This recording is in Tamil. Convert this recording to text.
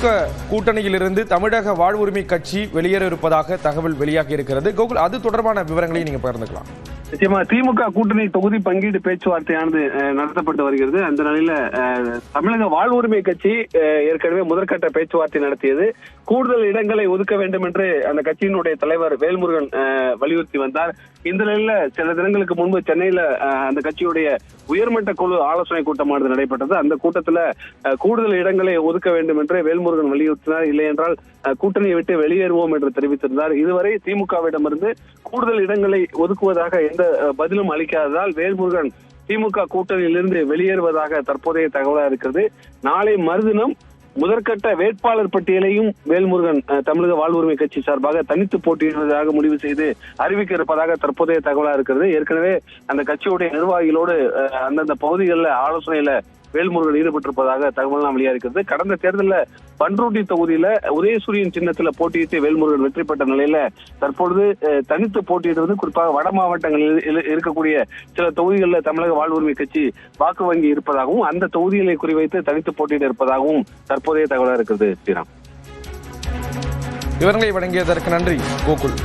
திமுக கூட்டணியிலிருந்து தமிழக வாழ்வுரிமை கட்சி வெளியேற இருப்பதாக தகவல் வெளியாகி இருக்கிறது. கோகுல், அது தொடர்பான விவரங்களையும் நீங்க பகிர்ந்துக்கலாம். நிச்சயமா திமுக கூட்டணி தொகுதி பங்கீடு பேச்சுவார்த்தையானது நடத்தப்பட்டு வருகிறது. அந்த நிலையில தமிழக வாழ்வுரிமை கட்சி ஏற்கனவே முதற்கட்ட பேச்சுவார்த்தை நடத்தியது. கூடுதல் இடங்களை ஒதுக்க வேண்டும் என்று அந்த கட்சியினுடைய தலைவர் வேல்முருகன் வலியுறுத்தி வந்தார். இந்த நிலையில சில தினங்களுக்கு முன்பு சென்னையில அந்த கட்சியுடைய உயர்மட்ட குழு ஆலோசனை கூட்டமானது நடைபெற்றது. அந்த கூட்டத்துல கூடுதல் இடங்களை ஒதுக்க வேண்டும் என்று வேல்முருகன் வலியுறுத்தினார். இல்லை என்றால் கூட்டணியை விட்டு வெளியேறுவோம் என்று தெரிவித்திருந்தார். இதுவரை திமுகவிடமிருந்து கூடுதல் இடங்களை ஒதுக்குவதாக எந்த பதிலும் அளிக்காததால் வேல்முருகன் திமுக கூட்டணியிலிருந்து வெளியேறுவதாக தற்போதைய தகவலா இருக்கிறது. நாளை மறுதினம் முதற்கட்ட வேட்பாளர் பட்டியலையும் வேல்முருகன் தமிழக வாழ்வுரிமை கட்சி சார்பாக தனித்து போட்டியிடுவதாக முடிவு செய்து அறிவிக்க இருப்பதாக தற்போதைய தகவலா இருக்கிறது. ஏற்கனவே அந்த கட்சியுடைய நிர்வாகிகளோடு அந்தந்த பகுதிகளில் ஆலோசனையில வேல்முருகன் ஈடுபட்டிருப்பதாக தகவல் வெளியா இருக்கிறது. கடந்த தேர்தலில் பன்ருட்டி தொகுதியில உதயசூரியன் சின்னத்துல போட்டியிட்டு வேல்முருகன் வெற்றி பெற்ற நிலையில தற்பொழுது தனித்து போட்டியிடுவது, குறிப்பாக வட மாவட்டங்களில் இருக்கக்கூடிய சில தொகுதிகளில் தமிழக வாழ்வுரிமை கட்சி வாக்கு வங்கி இருப்பதாகவும் அந்த தொகுதிகளை குறிவைத்து தனித்து போட்டியிட இருப்பதாகவும் தற்போதைய தகவலா இருக்கிறது. ஸ்ரீராம், விவரங்களை வழங்கியதற்கு நன்றி கோகுல்.